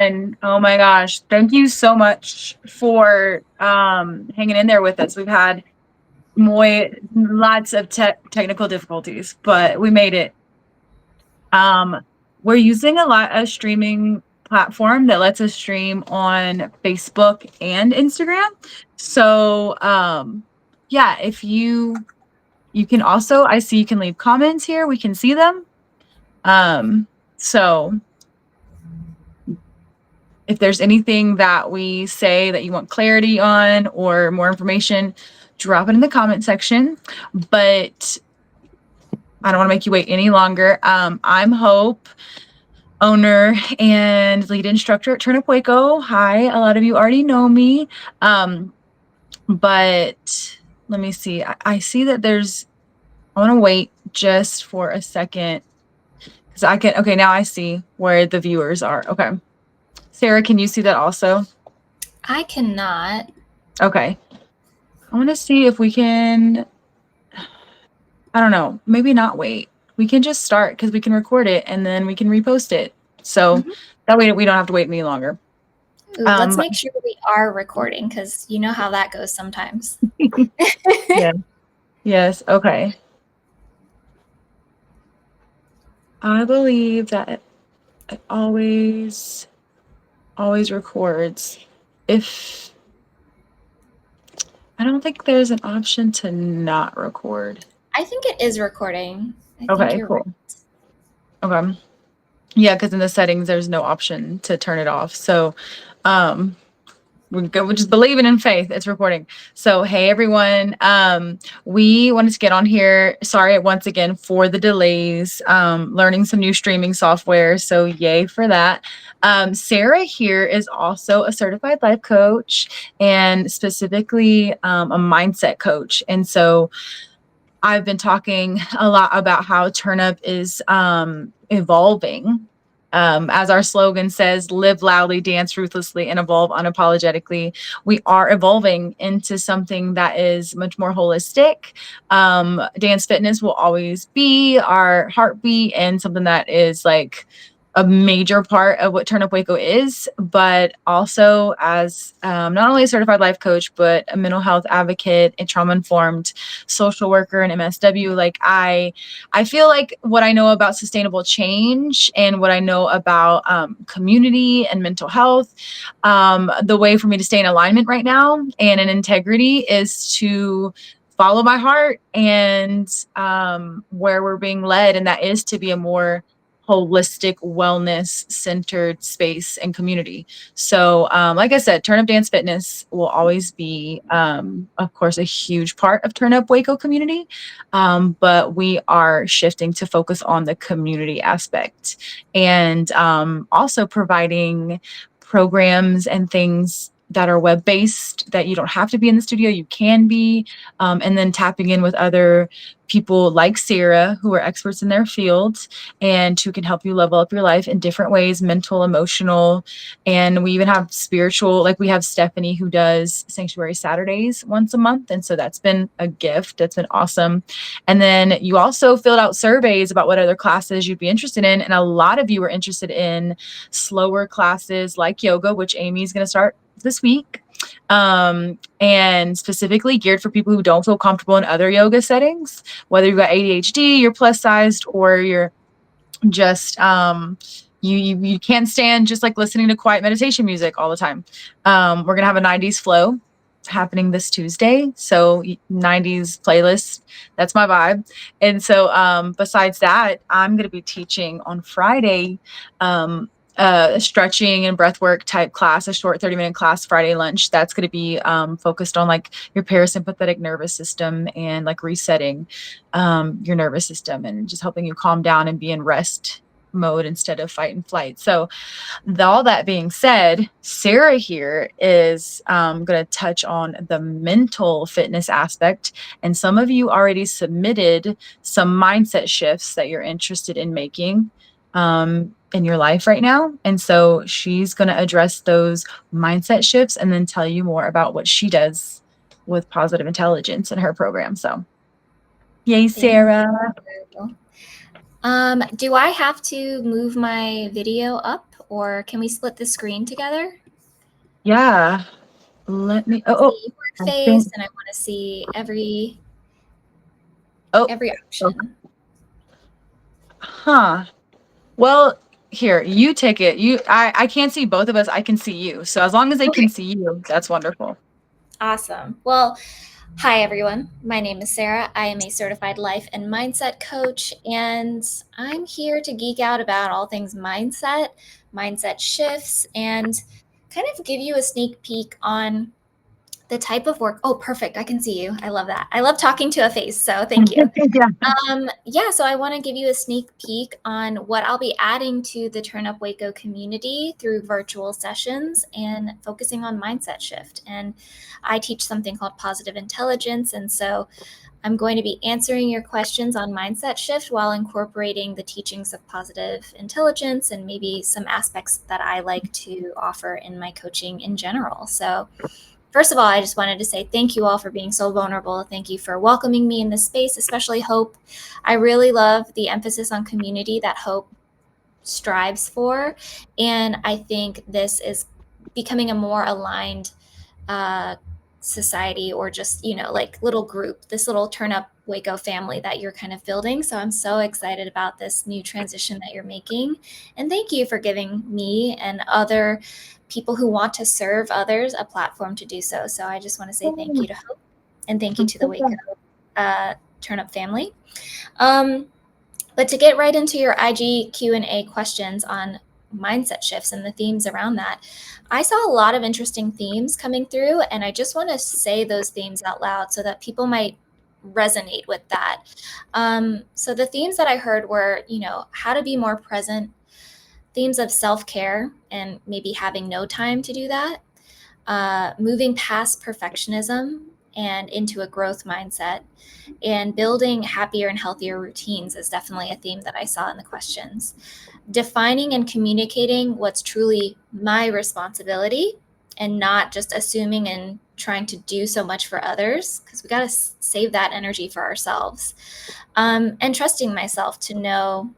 And oh my gosh, thank you so much for hanging in there with us. We've had lots of technical difficulties, but we made it. We're using a lot of streaming platform that lets us stream on Facebook and Instagram. So yeah, if you can also, I see you can leave comments here. We can see them. So if there's anything that we say that you want clarity on or more information, drop it in the comment section. But I don't want to make you wait any longer. I'm Hope, owner and lead instructor at TurnUp Waco. Hi, a lot of you already know me. But let me see. I see that I want to wait just for a second because okay, now I see where the viewers are. Okay. Sarah, can you see that also? I cannot. Okay. I want to see if we can, I don't know, maybe not wait. We can just start because we can record it and then we can repost it. So that way we don't have to wait any longer. Ooh, let's make sure we are recording because you know how that goes sometimes. Yeah. Yes. Okay. I believe that it always records. If I don't think there's an option to not record. I think it is recording. Okay, cool. Right. Okay. Yeah, because in the settings there's no option to turn it off. So we're just believing in faith. It's recording. So, hey, everyone. We wanted to get on here. Sorry once again for the delays, learning some new streaming software. So yay for that. Sarah here is also a certified life coach and specifically a mindset coach. And so I've been talking a lot about how TurnUp is evolving. As our slogan says, live loudly, dance ruthlessly, and evolve unapologetically. We are evolving into something that is much more holistic. Dance fitness will always be our heartbeat and something that is like a major part of what TurnUp Waco is, but also as not only a certified life coach, but a mental health advocate, a trauma-informed social worker, and MSW. Like I feel like what I know about sustainable change and what I know about community and mental health, the way for me to stay in alignment right now and in integrity is to follow my heart and where we're being led, and that is to be a more holistic, wellness centered space and community. So, like I said, TurnUp Dance Fitness will always be, of course, a huge part of TurnUp Waco community. But we are shifting to focus on the community aspect and also providing programs and things that are web-based that you don't have to be in the studio, you can be, and then tapping in with other people like Sarah who are experts in their field and who can help you level up your life in different ways, mental, emotional, and we even have spiritual, like we have Stephanie who does Sanctuary Saturdays once a month, and so that's been a gift. That's been awesome. And then you also filled out surveys about what other classes you'd be interested in, and a lot of you were interested in slower classes like yoga, which Amy's going to start this week, and specifically geared for people who don't feel comfortable in other yoga settings, whether you've got ADHD, you're plus sized, or you're just you can't stand just like listening to quiet meditation music all the time. We're gonna have a 90s flow happening this Tuesday, so 90s playlist, that's my vibe. And so besides that, I'm gonna be teaching on Friday stretching and breathwork type class, a short 30-minute class Friday lunch. That's going to be focused on like your parasympathetic nervous system and like resetting your nervous system and just helping you calm down and be in rest mode instead of fight and flight. So all that being said, Sarah here is going to touch on the mental fitness aspect. And some of you already submitted some mindset shifts that you're interested in making in your life right now. And so she's going to address those mindset shifts and then tell you more about what she does with positive intelligence in her program. So yay, Sarah. Do I have to move my video up or can we split the screen together? Yeah. Let me. See I your face, think. and I want to see every Oh. Okay. option. Huh. Well, here, you take it. I can't see both of us. I can see you. So as long as they Okay, can see you, that's wonderful. awesome. Well, hi everyone. My name is Sarah. I am a certified life and mindset coach, and I'm here to geek out about all things mindset, mindset shifts, and kind of give you a sneak peek on the type of work. Oh, perfect. I can see you. I love that. I love talking to a face. So thank you. Yeah. Yeah, so I want to give you a sneak peek on what I'll be adding to the TurnUp Waco community through virtual sessions and focusing on mindset shift. And I teach something called positive intelligence. And so I'm going to be answering your questions on mindset shift while incorporating the teachings of positive intelligence and maybe some aspects that I like to offer in my coaching in general. So first of all, I just wanted to say thank you all for being so vulnerable. Thank you for welcoming me in this space, especially Hope. I really love the emphasis on community that Hope strives for. And I think this is becoming a more aligned uh, society, or just, like little group, this little TurnUp Waco family that you're kind of building. So I'm so excited about this new transition that you're making. And thank you for giving me and other people who want to serve others a platform to do so. So I just want to say thank you to Hope, and thank you to the Waco TurnUp family. But to get right into your IG Q&A questions on mindset shifts and the themes around that, I saw a lot of interesting themes coming through, and I just want to say those themes out loud so that people might resonate with that. So the themes that I heard were, how to be more present, themes of self-care and maybe having no time to do that, moving past perfectionism and into a growth mindset, and building happier and healthier routines is definitely a theme that I saw in the questions. Defining and communicating what's truly my responsibility and not just assuming and trying to do so much for others, because we got to save that energy for ourselves. And trusting myself to know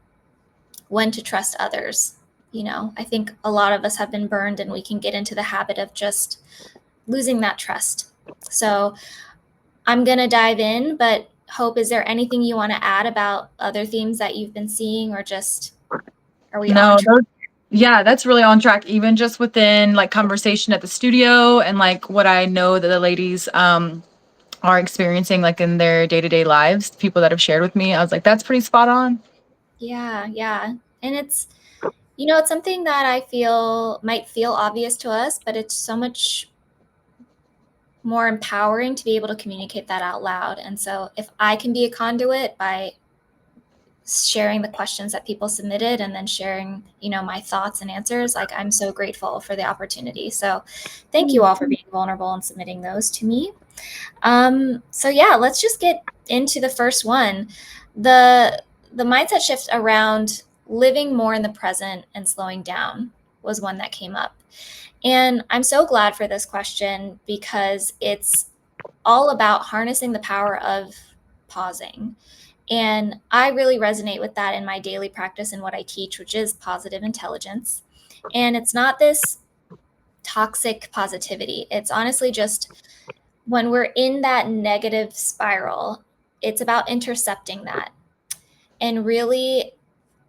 when to trust others. I think a lot of us have been burned, and we can get into the habit of just losing that trust. So I'm going to dive in, but Hope, is there anything you want to add about other themes that you've been seeing, or just are we on No, track? yeah, that's really on track, even just within like conversation at the studio and like what I know that the ladies are experiencing like in their day-to-day lives, people that have shared with me. I was like, that's pretty spot on. Yeah, yeah. And it's something that I feel might feel obvious to us, but it's so much more empowering to be able to communicate that out loud. And so if I can be a conduit by sharing the questions that people submitted and then sharing, my thoughts and answers, like, I'm so grateful for the opportunity. So thank you all for being vulnerable and submitting those to me. So yeah, let's just get into the first one. The mindset shift around living more in the present and slowing down was one that came up. And I'm so glad for this question, because it's all about harnessing the power of pausing. And I really resonate with that in my daily practice and what I teach, which is positive intelligence. And it's not this toxic positivity. It's honestly just when we're in that negative spiral, it's about intercepting that and really,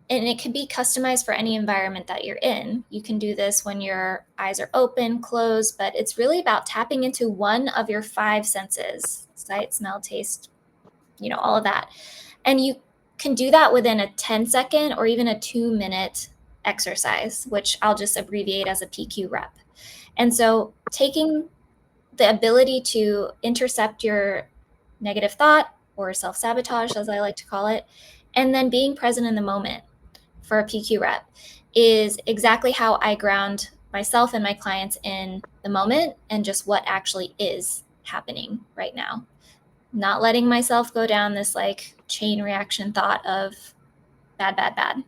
and it can be customized for any environment that you're in. You can do this when your eyes are open, closed, but it's really about tapping into one of your five senses: sight, smell, taste, all of that. And you can do that within a 10-second or even a 2-minute exercise, which I'll just abbreviate as a PQ rep. And so taking the ability to intercept your negative thought, or self sabotage, as I like to call it, and then being present in the moment for a PQ rep is exactly how I ground myself and my clients in the moment and just what actually is happening right now. Not letting myself go down this like chain reaction thought of bad, bad, bad.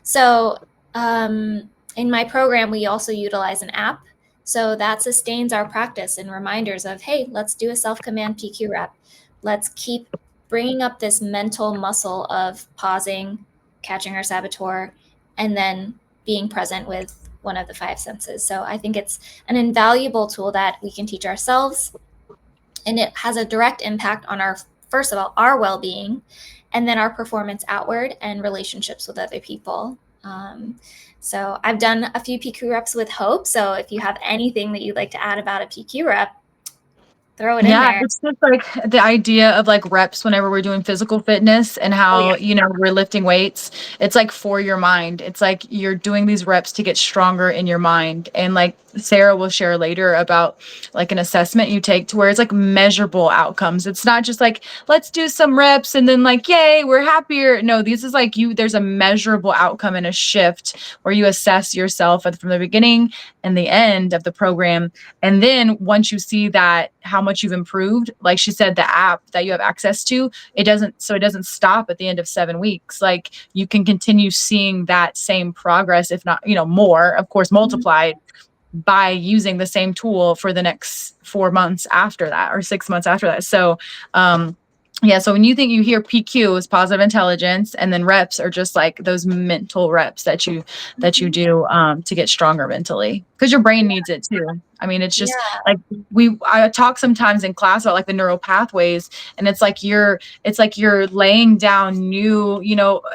So in my program, we also utilize an app. So that sustains our practice and reminders of, hey, let's do a self-command PQ rep. Let's keep bringing up this mental muscle of pausing, catching our saboteur, and then being present with one of the five senses. So I think it's an invaluable tool that we can teach ourselves, and it has a direct impact on our, first of all, our well-being, and then our performance outward and relationships with other people. So I've done a few PQ reps with Hope. So if you have anything that you'd like to add about a PQ rep, throw it in Yeah, there. it's just like the idea of like reps whenever we're doing physical fitness and Oh yeah. how, we're lifting weights. It's like for your mind. It's like you're doing these reps to get stronger in your mind. And like Sarah will share later about like an assessment you take to where it's like measurable outcomes. It's not just like, let's do some reps and then like, yay, we're happier. No, this is like there's a measurable outcome and a shift where you assess yourself from the beginning and the end of the program. And then once you see that how much you've improved, like she said, the app that you have access to, it doesn't stop at the end of 7 weeks. Like you can continue seeing that same progress, if not, more, of course, multiplied by using the same tool for the next 4 months after that or 6 months after that. So, yeah. So when you hear PQ is positive intelligence, and then reps are just like those mental reps that you do to get stronger mentally, because your brain needs it too. I mean, it's just Yeah. like I talk sometimes in class about like the neural pathways, and it's like you're laying down new,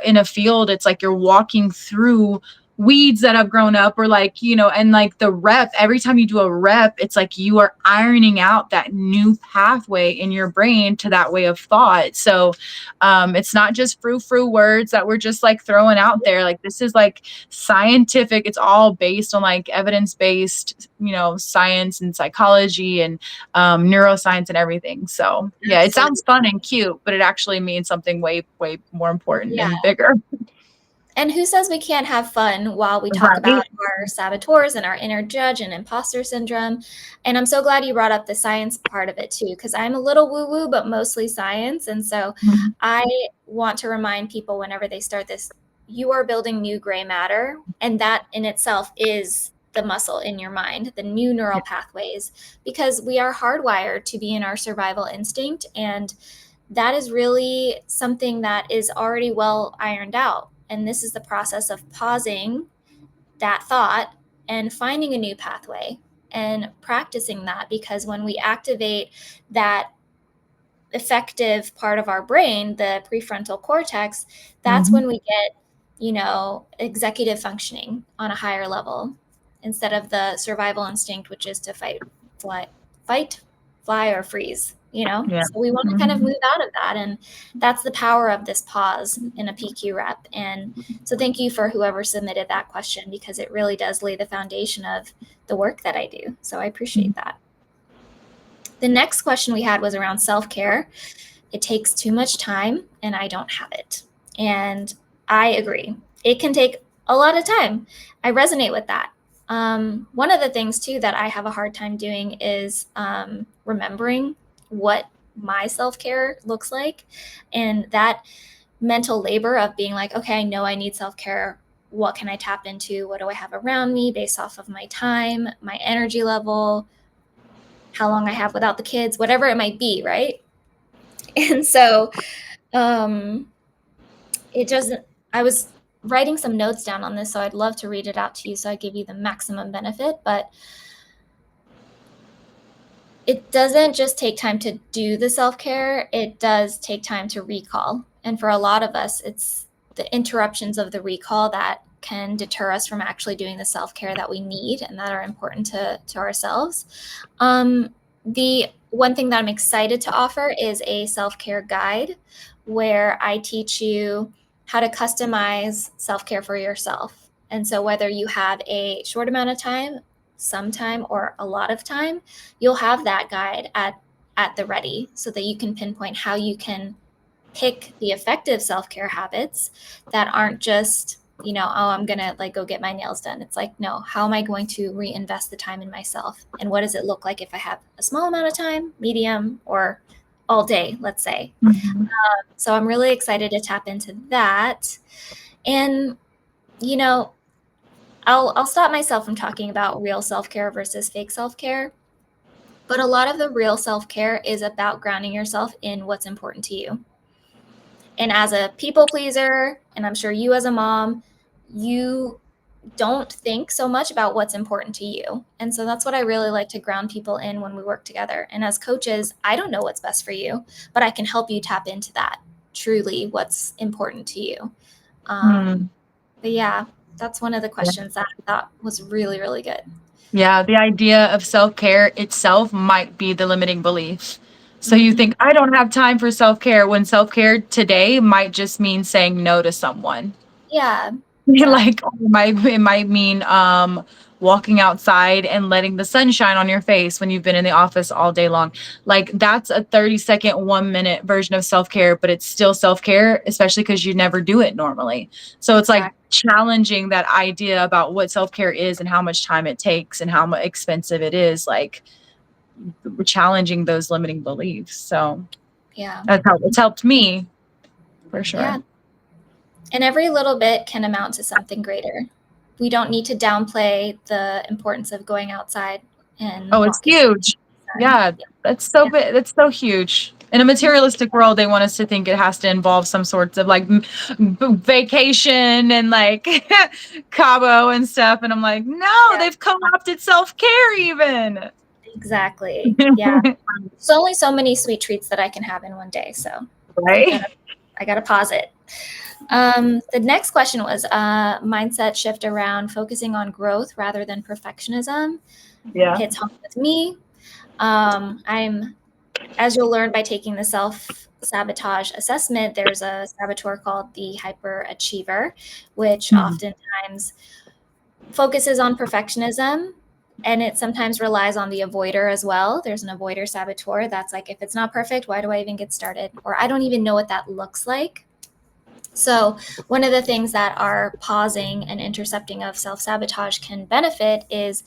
in a field. It's like you're walking through weeds that have grown up, or like, and like the rep, every time you do a rep, it's like you are ironing out that new pathway in your brain to that way of thought. So it's not just frou words that we're just like throwing out there. Like this is like scientific. It's all based on like evidence-based, science and psychology and neuroscience and everything. So yeah, it sounds Absolutely. fun and cute, but it actually means something way, way more important Yeah. and bigger. And who says we can't have fun while we talk Right. about our saboteurs and our inner judge and imposter syndrome? And I'm so glad you brought up the science part of it too, because I'm a little woo woo, but mostly science. And so Mhm. I want to remind people whenever they start this, you are building new gray matter. And that in itself is the muscle in your mind, the new neural pathways, because we are hardwired to be in our survival instinct. And that is really something that is already well ironed out. And this is the process of pausing that thought and finding a new pathway and practicing that. Because when we activate that effective part of our brain, the prefrontal cortex, that's Mhm. when we get, executive functioning on a higher level instead of the survival instinct, which is to fight, fly, or freeze. Yeah. So we want to kind of Mhm. move out of that, and that's the power of this pause in a PQ rep. And so thank you for whoever submitted that question, because it really does lay the foundation of the work that I do. So I appreciate that. The next question we had was around self-care. It takes too much time and I don't have it. And I agree. It can take a lot of time. I resonate with that. One of the things too that I have a hard time doing is remembering what my self-care looks like. And that mental labor of being like, okay, I know I need self-care. What can I tap into? What do I have around me based off of my time, my energy level, how long I have without the kids, whatever it might be, right? And so um, it doesn't, I was writing some notes down on this, so I'd love to read it out to you so I give you the maximum benefit. But it doesn't just take time to do the self-care, it does take time to recall. And for a lot of us, it's the interruptions of the recall that can deter us from actually doing the self-care that we need and that are important to ourselves. The one thing that I'm excited to offer is a self-care guide where I teach you how to customize self-care for yourself. And so whether you have a short amount of time, some time, or a lot of time, you'll have that guide at the ready so that you can pinpoint how you can pick the effective self-care habits that aren't just, oh, I'm going to like go get my nails done. It's like, no, how am I going to reinvest the time in myself? And what does it look like if I have a small amount of time, medium, or all day, let's say. Mhm. So I'm really excited to tap into that. And, you know, I'll stop myself from talking about real self-care versus fake self-care. But a lot of the real self-care is about grounding yourself in what's important to you. And as a people pleaser, and I'm sure you as a mom, you don't think so much about what's important to you. And so that's what I really like to ground people in when we work together. And as coaches, I don't know what's best for you, but I can help you tap into that, truly what's important to you. Hmm. But yeah, that's one of the questions that I thought was really, really good. Yeah, the idea of self-care itself might be the limiting belief. So you Mhm. think, I don't have time for self-care, when self-care today might just mean saying no to someone. Yeah, Like, exactly. it might mean walking outside and letting the sun shine on your face when you've been in the office all day long. Like, that's a 30-second, 1-minute version of self-care, but it's still self-care, especially because you never do it normally. So it's like Exactly. challenging that idea about what self-care is and how much time it takes and how much expensive it is. Like, we're challenging those limiting beliefs. So Yeah. it's helped me for sure. Yeah. And every little bit can amount to something greater. We don't need to downplay the importance of going outside and Oh, it's walking in huge. the sun. Yeah, that's so Yeah. big. That's so huge. In a materialistic world, they want us to think it has to involve some sorts of like vacation and like Cabo and stuff. And I'm like, no, Yeah, they've co-opted self-care even. exactly. Yeah. There's only so many sweet treats that I can have in one day, so I Right? gotta I gotta pause it. The next question was mindset shift around focusing on growth rather than perfectionism. Yeah. Hits home with me. I'm, as you'll learn by taking the self sabotage assessment, there's a saboteur called the hyperachiever, which Mhm. oftentimes focuses on perfectionism, and it sometimes relies on the avoider as well. There's an avoider saboteur that's like, if it's not perfect, why do I even get started? Or I don't even know what that looks like. So, one of the things that our pausing and intercepting of self sabotage can benefit is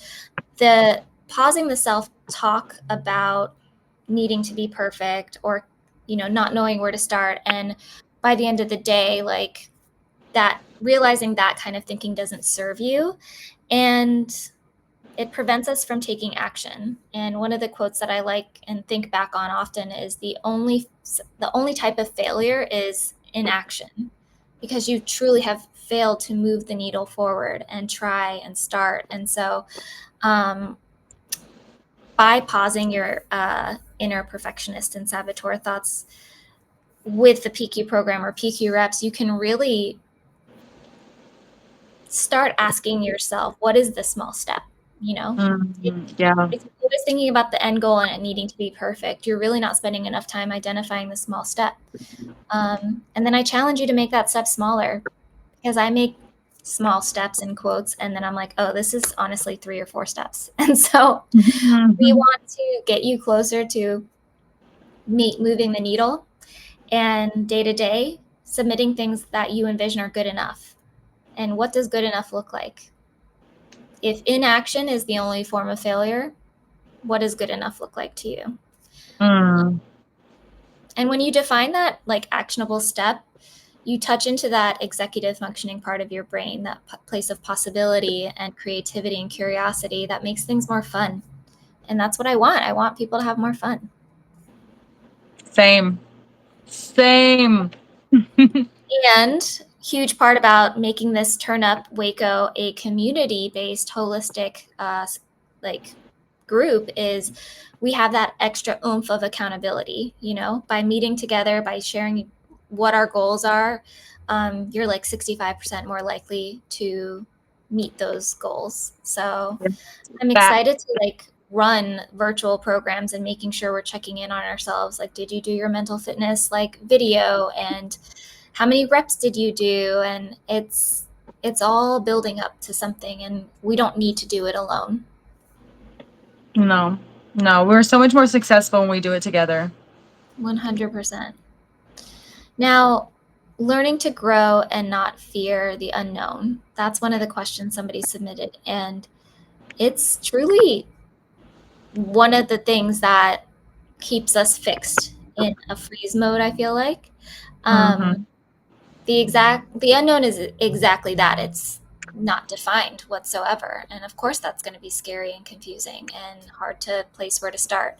the pausing the self talk about needing to be perfect or, not knowing where to start. And by the end of the day, like that, realizing that kind of thinking doesn't serve you. And it prevents us from taking action. And one of the quotes that I like and think back on often is the only type of failure is inaction, because you truly have failed to move the needle forward and try and start. And so, um, by pausing your inner perfectionist and saboteur thoughts with the PQ program or PQ reps, you can really start asking yourself, what is the small step? You know, Yeah. if you're always thinking about the end goal and it needing to be perfect, you're really not spending enough time identifying the small step. And then I challenge you to make that step smaller, because I make small steps in quotes and then I'm like, oh, this is honestly 3 or 4 steps. And so we Mhm. want to get you closer to moving the needle and day to day submitting things that you envision are good enough. And what does good enough look like? If inaction is the only form of failure, what does good enough look like to you? Mm. And when you define that like actionable step, you touch into that executive functioning part of your brain, that place of possibility and creativity and curiosity that makes things more fun. And that's what I want. I want people to have more fun. Same. Same. And huge part about making this TurnUp Waco a community-based holistic like group is we have that extra oomph of accountability, by meeting together, by sharing what our goals are. You're like 65% more likely to meet those goals. So I'm Fact. excited to like run virtual programs and making sure we're checking in on ourselves. Like, did you do your mental fitness like video, and how many reps did you do? And it's all building up to something, and we don't need to do it alone. No. No, we're so much more successful when we do it together. 100%. Now, learning to grow and not fear the unknown. That's one of the questions somebody submitted. And it's truly one of the things that keeps us fixed in a freeze mode, I feel like. Mhm. Um, the unknown is exactly that. It's not defined whatsoever. And of course, that's going to be scary and confusing and hard to place where to start.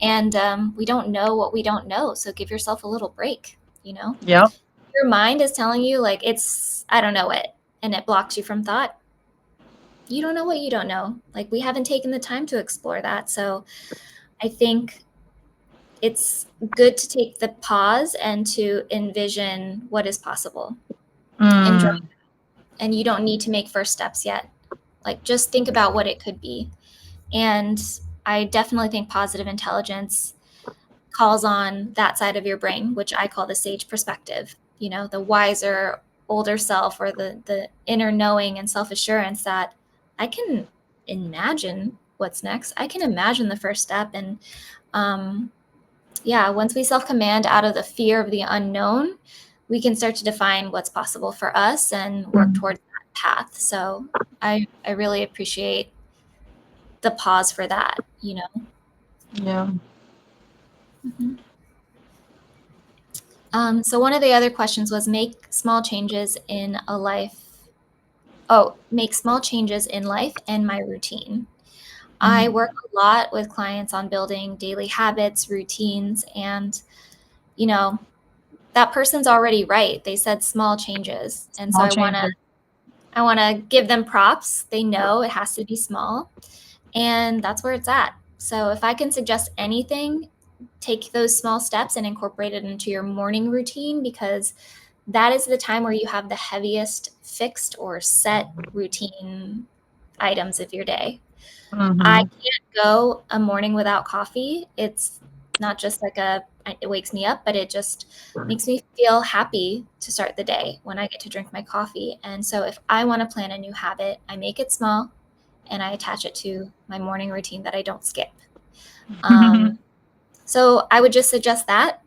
And we don't know what we don't know. So give yourself a little break, you know? Yep. Your mind is telling you, like, I don't know it, and it blocks you from thought. you don't know what you don't know. Like, we haven't taken the time to explore that. So I think it's good to take the pause and to envision what is possible and Mm. and you don't need to make first steps yet. Like, just think about what it could be. And I definitely think positive intelligence calls on that side of your brain, which I call the sage perspective, the wiser, older self, or the inner knowing and self-assurance that I can imagine what's next. I can imagine the first step. And once we self-command out of the fear of the unknown, we can start to define what's possible for us and work towards that path. So I really appreciate the pause for that. Yeah. Mhm. So one of the other questions was make small changes in life and my routine. I work a lot with clients on building daily habits, routines, and that person's already right. They said small changes. And so Small changes. I want to give them props. They know it has to be small, and that's where it's at. So if I can suggest anything, take those small steps and incorporate it into your morning routine, because that is the time where you have the heaviest fixed or set routine items of your day. I Mm-hmm. can't go a morning without coffee. It's not just like it wakes me up, but it just makes me feel happy to start the day when I get to drink my coffee. And so if I want to plan a new habit, I make it small and I attach it to my morning routine that I don't skip. So I would just suggest that,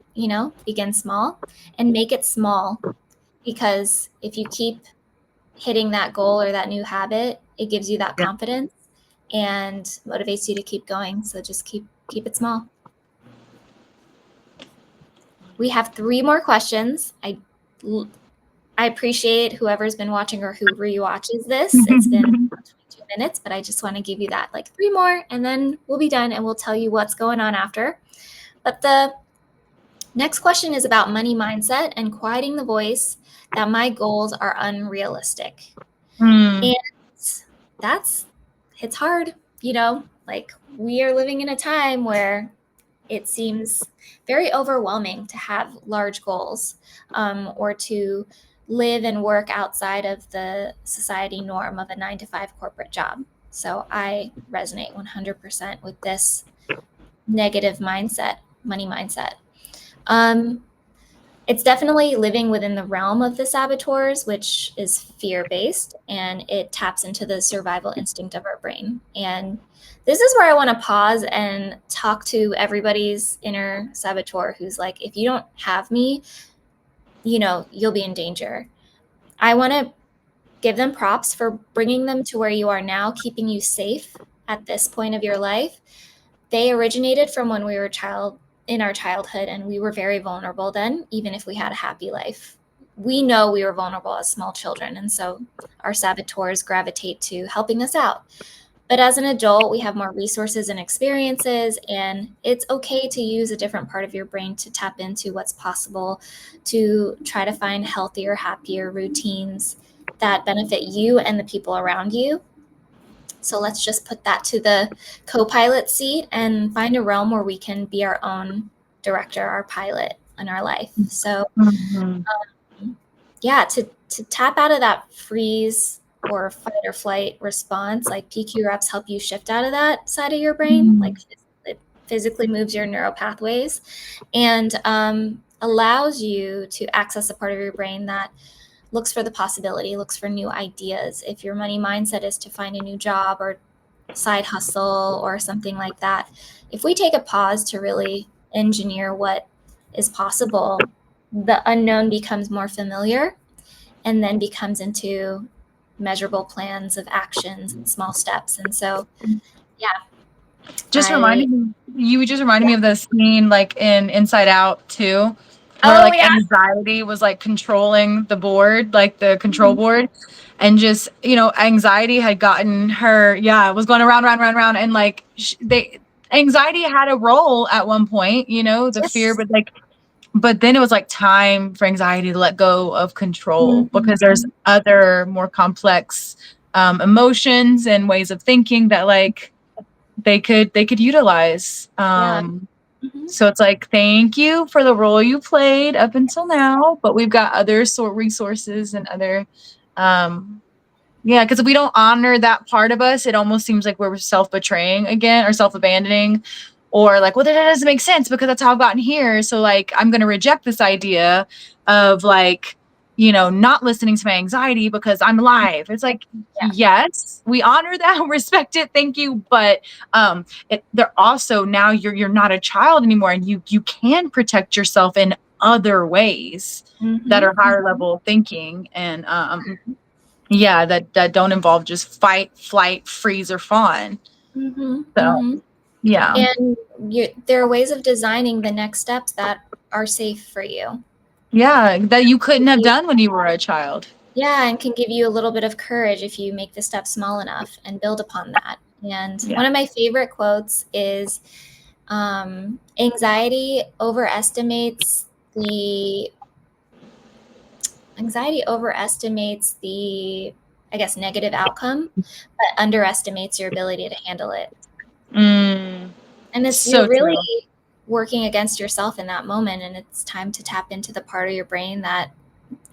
begin small and make it small, because if you keep hitting that goal or that new habit, it gives you that Yeah. confidence and motivates you to keep going. So just keep it small. We have 3 more questions. I appreciate whoever's been watching or who rewatches this. It's been 22 minutes, but I just want to give you that, like, 3 more, and then we'll be done and we'll tell you what's going on after. But the next question is about money mindset and quieting the voice that my goals are unrealistic. Mm. And it's hard, like, we are living in a time where it seems very overwhelming to have large goals, or to live and work outside of the society norm of a 9-to-5 corporate job. So I resonate 100% with this negative mindset, money mindset. It's definitely living within the realm of the saboteurs, which is fear-based, and it taps into the survival instinct of our brain. And this is where I want to pause and talk to everybody's inner saboteur who's like, if you don't have me, you'll be in danger. I want to give them props for bringing them to where you are now, keeping you safe at this point of your life. They originated from when we were in our childhood, and we were very vulnerable then, even if we had a happy life. We know we were vulnerable as small children, and so our saboteurs gravitate to helping us out. But as an adult, we have more resources and experiences, and it's okay to use a different part of your brain to tap into what's possible, to try to find healthier, happier routines that benefit you and the people around you. So let's just put that to the co-pilot seat and find a realm where we can be our own director, our pilot in our life. So to tap out of that freeze or fight or flight response, like PQ reps help you shift out of that side of your brain, like it physically moves your neural pathways and allows you to access a part of your brain that looks for the possibility, looks for new ideas. If your money mindset is to find a new job or side hustle or something like that, if we take a pause to really engineer what is possible, the unknown becomes more familiar and then becomes into measurable plans of actions and small steps. And so, yeah, Just reminding me, you just reminded me of the scene like in Inside Out too, where oh, like yeah. anxiety was like controlling the board, like the control Mhm. board, and just anxiety had gotten her. Yeah, it was going around, round, round, round, and like anxiety had a role at one point, the fear, Yes. but then it was like time for anxiety to let go of control because there's Mhm. other more complex emotions and ways of thinking that like they could utilize. Yeah. Hmm. So it's like, thank you for the role you played up until now, but we've got other sort resources and other, um, yeah, because if we don't honor that part of us, it almost seems like we're self betraying again or self abandoning, or like, well, that doesn't make sense because that's how I've gotten here. So like, I'm going to reject this idea of like, not listening to my anxiety because I'm alive. It's like, Yeah. yes, we honor that, respect it, thank you, but they're also now you're not a child anymore, and you can protect yourself in other ways that Hmm. are higher level thinking, and yeah, that don't involve just fight, flight, freeze, or fawn. Hmm. So Hmm. yeah, And there are ways of designing the next steps that are safe for you. yeah, that you couldn't have done when you were a child. Yeah, and can give you a little bit of courage if you make the step small enough and build upon that. And Yeah. one of my favorite quotes is anxiety overestimates the I guess, negative outcome, but underestimates your ability to handle it. Mm, And you're so really true. working against yourself in that moment, and it's time to tap into the part of your brain that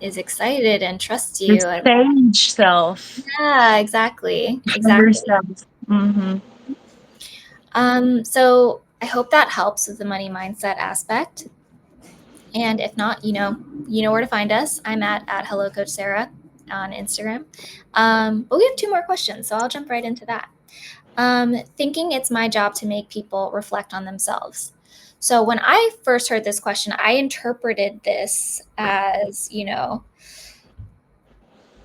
is excited and trusts Your you. sage self. Yeah, exactly. Exactly. Yourself. Mm-hmm. So I hope that helps with the money mindset aspect. And if not, you know where to find us. I'm at Hello Coach Sarah on Instagram. But we have two more questions, so I'll jump right into that. Thinking it's my job to make people reflect on themselves. So when I first heard this question, I interpreted this as,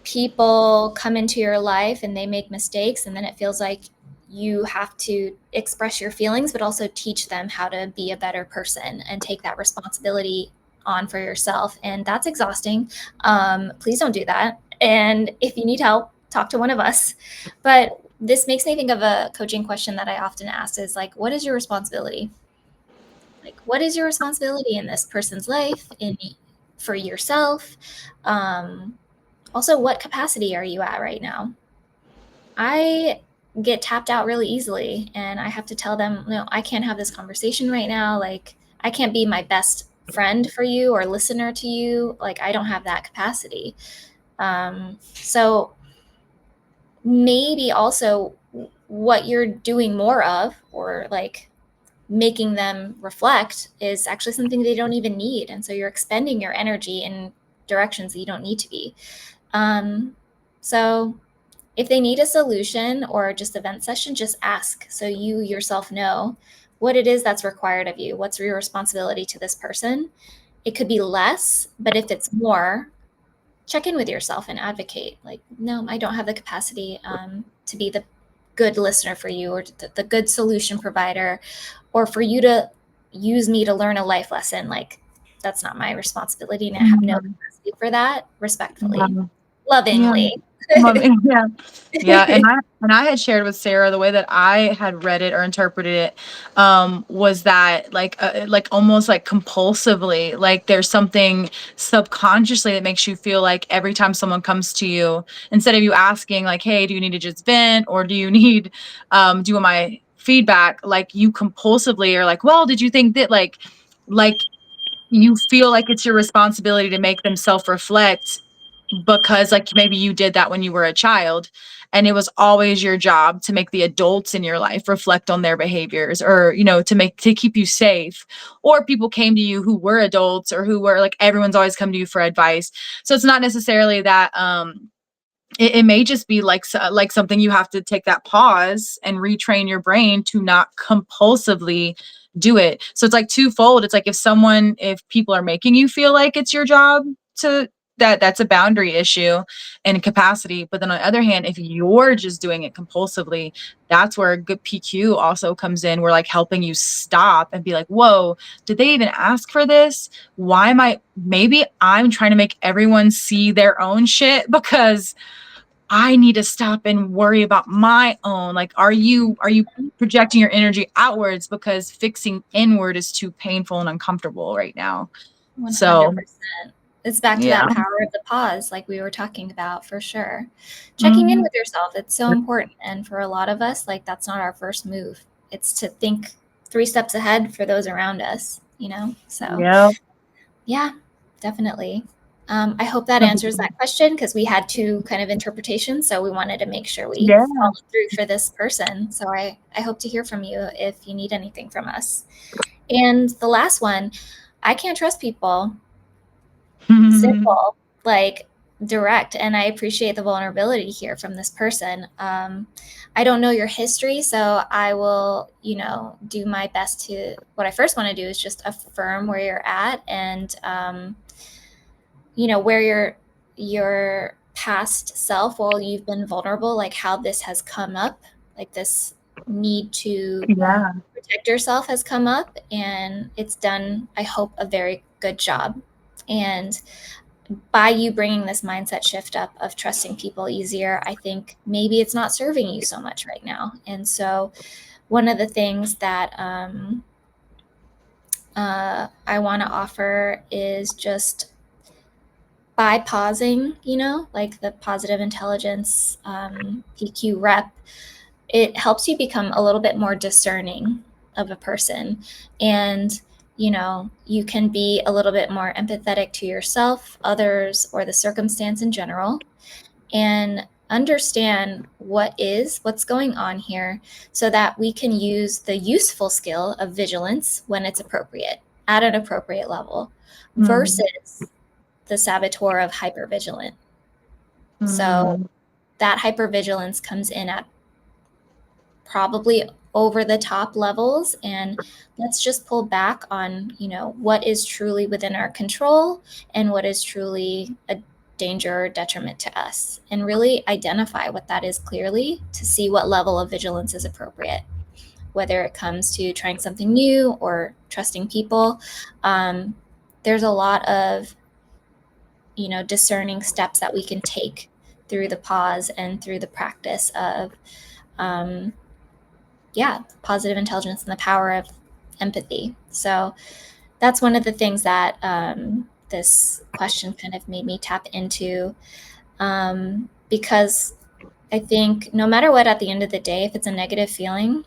people come into your life and they make mistakes, and then it feels like you have to express your feelings but also teach them how to be a better person and take that responsibility on for yourself, and that's exhausting. Please don't do that, and if you need help, talk to one of us. But this makes me think of a coaching question that I often ask is like, what is your responsibility? Like, what is your responsibility in this person's life, in for yourself? Also, what capacity are you at right now? I get tapped out really easily, and I have to tell them, no, I can't have this conversation right now. Like, I can't be my best friend for you or listener to you. Like, I don't have that capacity. So maybe also what you're doing more of, or like making them reflect, is actually something they don't even need. And so you're expending your energy in directions that you don't need to be. So if they need a solution or just a vent session, just ask so you yourself know what it is that's required of you. What's your responsibility to this person? It could be less, but if it's more, check in with yourself and advocate. Like, no, I don't have the capacity to be the good listener for you, or the good solution provider, or for you to use me to learn a life lesson. Like, that's not my responsibility, and I have no capacity for that. Respectfully, Yeah. Yeah. lovingly. Yeah. Yeah. And I had shared with Sarah the way that I had read it or interpreted it, was that like almost like compulsively, like there's something subconsciously that makes you feel like every time someone comes to you, instead of you asking like, hey, do you need to just vent, or do you need do you want my feedback, like you compulsively are like, well, did you think that like you feel like it's your responsibility to make them self-reflect because like maybe you did that when you were a child, and it was always your job to make the adults in your life reflect on their behaviors, or to keep you safe, or people came to you who were adults, or who were like, everyone's always come to you for advice. So it's not necessarily that it may just be like something you have to take that pause and retrain your brain to not compulsively do it. So it's like twofold. It's like if people are making you feel like it's your job to that's a boundary issue and capacity. But then on the other hand, if you're just doing it compulsively, that's where a good PQ also comes in. We're like helping you stop and be like, whoa, did they even ask for this? Why am I, maybe I'm trying to make everyone see their own shit because I need to stop and worry about my own. Like, are you projecting your energy outwards because fixing inward is too painful and uncomfortable right now? So 100%. It's back to Yeah. that power of the pause, like we were talking about, for sure. Checking in Mhm. with yourself, it's so important. And for a lot of us, like that's not our first move. It's to think 3 steps ahead for those around us, you know? So, Yep. yeah, definitely. I hope that answers that question because we had two kind of interpretations. So we wanted to make sure we Yeah. followed through for this person. So I hope to hear from you if you need anything from us. And the last one, I can't trust people. Simple, like direct. And I appreciate the vulnerability here from this person. I don't know your history, so I will, do my best to. What I first want to do is just affirm where you're at and, where your past self, while you've been vulnerable, like how this has come up, like this need to Yeah. protect yourself has come up, and it's done, I hope, a very good job. And by you bringing this mindset shift up of trusting people easier, I think maybe it's not serving you so much right now. And so, one of the things that I want to offer is just by pausing, like the positive intelligence PQ rep, it helps you become a little bit more discerning of a person. And, you can be a little bit more empathetic to yourself, others, or the circumstance in general, and understand what's going on here so that we can use the useful skill of vigilance when it's appropriate at an appropriate level versus the saboteur of hypervigilant. So Mm. that hypervigilance comes in at probably over the top levels, and let's just pull back on what is truly within our control and what is truly a danger or detriment to us, and really identify what that is clearly to see what level of vigilance is appropriate, whether it comes to trying something new or trusting people. There's a lot of discerning steps that we can take through the pause and through the practice of um, positive intelligence and the power of empathy. So that's one of the things that this question kind of made me tap into, because I think no matter what, at the end of the day, if it's a negative feeling,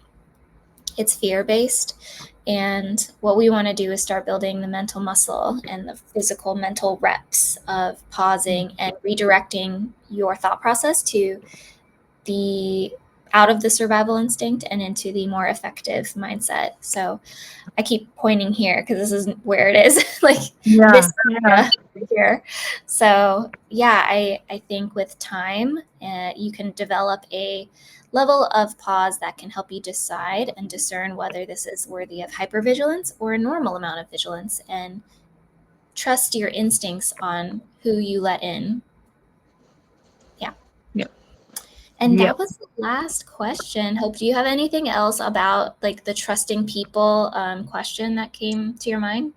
it's fear-based. And what we want to do is start building the mental muscle and the physical mental reps of pausing and redirecting your thought process to the out of the survival instinct and into the more effective mindset. So I keep pointing here because this is where it is, like Yeah. this Yeah. area here. So yeah, I think with time, you can develop a level of pause that can help you decide and discern whether this is worthy of hypervigilance or a normal amount of vigilance, and trust your instincts on who you let in. Yeah. Yep. And Yep. that was the last question. Hope, do you have anything else about like the trusting people question that came to your mind?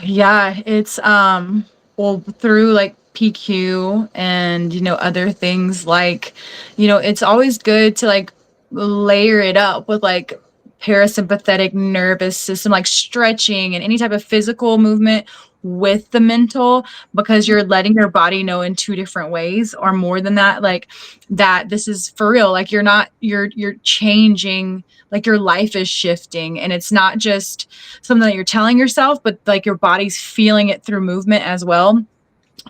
Yeah, it's well through like PQ and other things like it's always good to like layer it up with like parasympathetic nervous system like stretching and any type of physical movement with the mental, because you're letting your body know in two different ways or more than that, like that this is for real, like you're changing, like your life is shifting, and it's not just something that you're telling yourself, but like your body's feeling it through movement as well.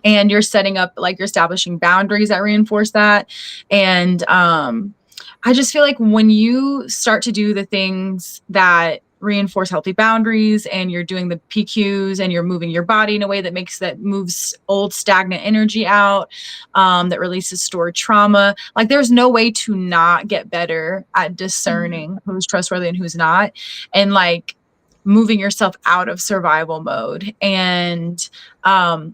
And you're setting up, like you're establishing boundaries that reinforce that. And I just feel like when you start to do the things that reinforce healthy boundaries, and you're doing the PQs, and you're moving your body in a way that moves old stagnant energy out, that releases stored trauma, like there's no way to not get better at discerning who's trustworthy and who's not, and like moving yourself out of survival mode, and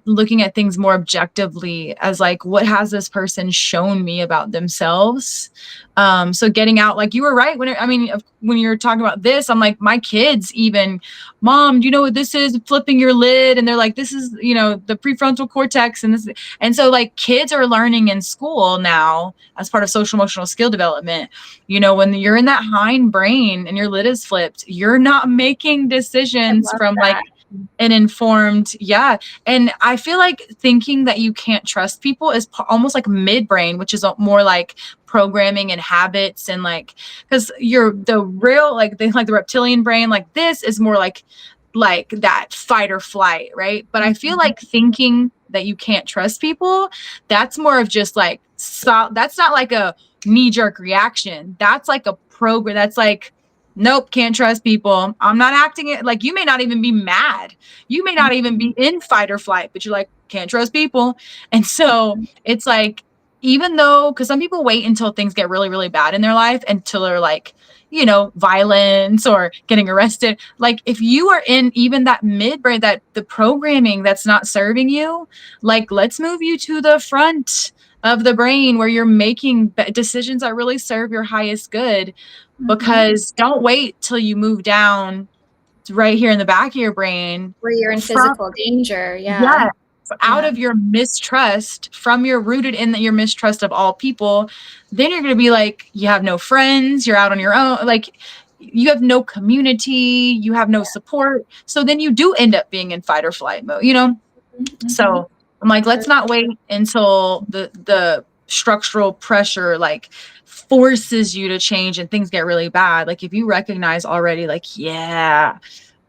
looking at things more objectively as like, what has this person shown me about themselves? So getting out, like you were right when you're talking about this, I'm like, my kids even, mom, do you know what this is? Flipping your lid. And they're like, this is, the prefrontal cortex. And so like kids are learning in school now as part of social emotional skill development. When you're in that hind brain and your lid is flipped, you're not making I decisions love from like that. and informed. Yeah. And I feel like thinking that you can't trust people is almost like midbrain, which is more like programming and habits, and like, because you're the real, like the reptilian brain, like this is more like that fight or flight, right? But I feel like thinking that you can't trust people, that's more of just like, that's not like a knee-jerk reaction. That's like a program. That's like, nope, can't trust people. I'm not acting it. Like, you may not even be mad. You may not even be in fight or flight, but you're like, can't trust people. And so it's like, even though, because some people wait until things get really, really bad in their life, until they're like, violence or getting arrested. Like, if you are in even that midbrain, that the programming that's not serving you, like, let's move you to the front of the brain where you're making decisions that really serve your highest good. Because don't wait till you move down right here in the back of your brain, Where you're in from, physical danger. yeah, Yeah. out Yeah. of your mistrust, from your rooted in your mistrust of all people. Then you're going to be like, you have no friends, you're out on your own, like you have no community, you have no support. So then you do end up being in fight or flight mode, Mm-hmm. So I'm like, let's not wait until the structural pressure like forces you to change and things get really bad. Like, if you recognize already, like, yeah,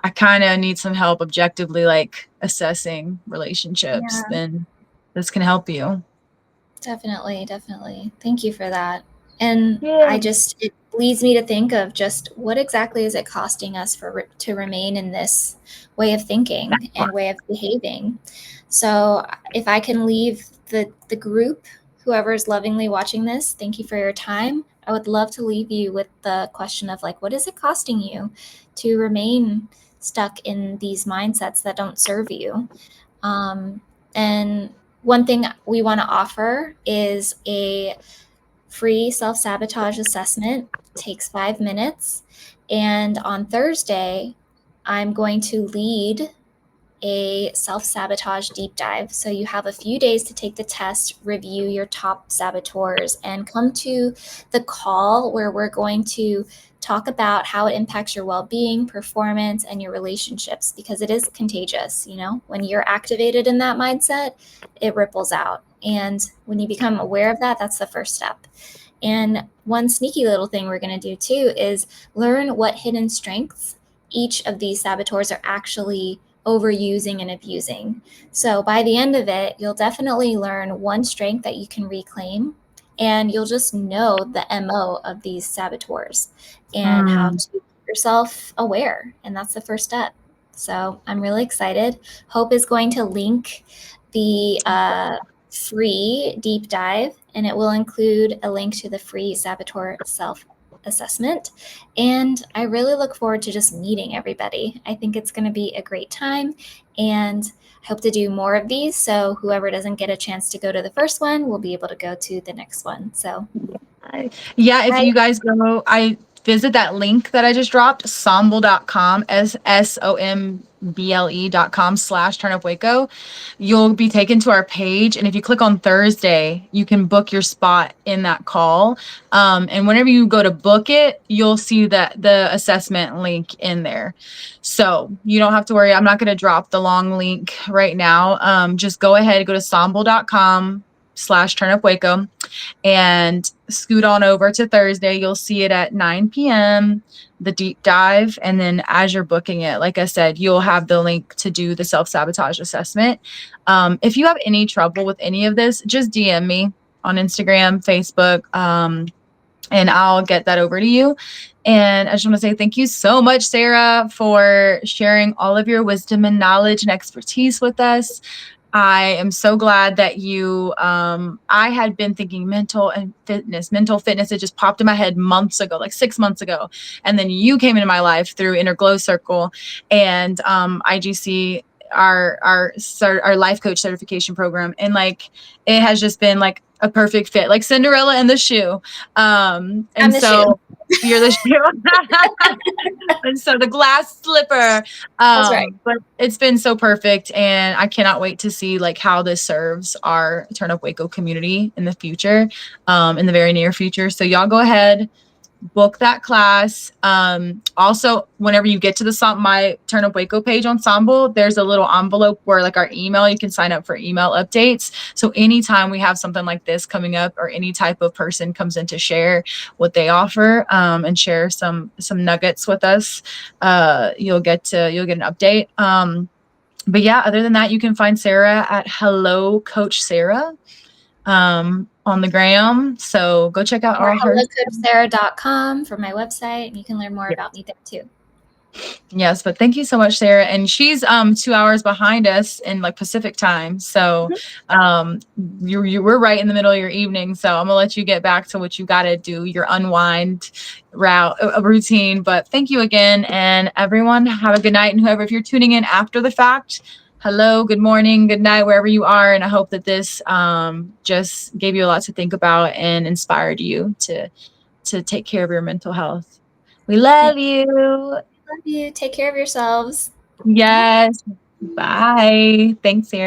I kind of need some help objectively, like assessing relationships, Yeah. then this can help you. Definitely, definitely. Thank you for that. And Yeah. it leads me to think of just what exactly is it costing us to remain in this way of thinking and way of behaving. So if I can leave the group, whoever is lovingly watching this, thank you for your time. I would love to leave you with the question of like, what is it costing you to remain stuck in these mindsets that don't serve you? And one thing we want to offer is a free self-sabotage assessment. It takes 5 minutes. And on Thursday, I'm going to lead a self-sabotage deep dive. So you have a few days to take the test, review your top saboteurs, and come to the call where we're going to talk about how it impacts your well-being, performance, and your relationships, because it is contagious. When you're activated in that mindset, it ripples out. And when you become aware of that, that's the first step. And one sneaky little thing we're going to do too is learn what hidden strengths each of these saboteurs are actually overusing and abusing. So by the end of it, you'll definitely learn one strength that you can reclaim, and you'll just know the MO of these saboteurs and how to keep yourself aware. And that's the first step. So I'm really excited. Hope is going to link the free deep dive, and it will include a link to the free saboteur self assessment. And I really look forward to just meeting everybody. I think it's going to be a great time, and I hope to do more of these. So whoever doesn't get a chance to go to the first one will be able to go to the next one. So Yeah, if you guys go, I visit that link that I just dropped, somble.com, SOMBLE.com/turnup Waco. You'll be taken to our page. And if you click on Thursday, you can book your spot in that call. And whenever you go to book it, you'll see that the assessment link in there. So you don't have to worry. I'm not going to drop the long link right now. Just go ahead, go to somble.com/turnup Waco and scoot on over to Thursday. You'll see it at 9 p.m., the deep dive. And then as you're booking it, like I said, you'll have the link to do the self-sabotage assessment. If you have any trouble with any of this, just DM me on Instagram, Facebook, and I'll get that over to you. And I just want to say thank you so much, Sarah, for sharing all of your wisdom and knowledge and expertise with us. I am so glad that you, I had been thinking mental fitness. It just popped in my head months ago, like 6 months ago. And then you came into my life through Inner Glow Circle and IGC, our life coach certification program. And like, it has just been like a perfect fit, like Cinderella and the shoe. And I'm the so shoe. you're the shoe. And so the glass slipper. That's right. But it's been so perfect, and I cannot wait to see like how this serves our TurnUp Waco community in the future, in the very near future. So y'all go ahead, book that class. Also, whenever you get to my TurnUp Waco page Ensemble, there's a little envelope where like our email, you can sign up for email updates. So anytime we have something like this coming up or any type of person comes in to share what they offer and share some nuggets with us, you'll get an update. But yeah, other than that, you can find Sarah at Hello Coach Sarah on the gram. So go check out Or all her. hellocoachsarah.com for my website, and you can learn more about me there too. Yes, but thank you so much, Sarah. And she's 2 hours behind us in like Pacific time. So you were right in the middle of your evening. So I'm gonna let you get back to what you gotta do, your unwind routine. But thank you again. And everyone have a good night. And whoever, if you're tuning in after the fact, hello, good morning, good night, wherever you are. And I hope that this just gave you a lot to think about and inspired you to take care of your mental health. We love you. Love you. Take care of yourselves. Yes. Bye. Thanks, Sarah.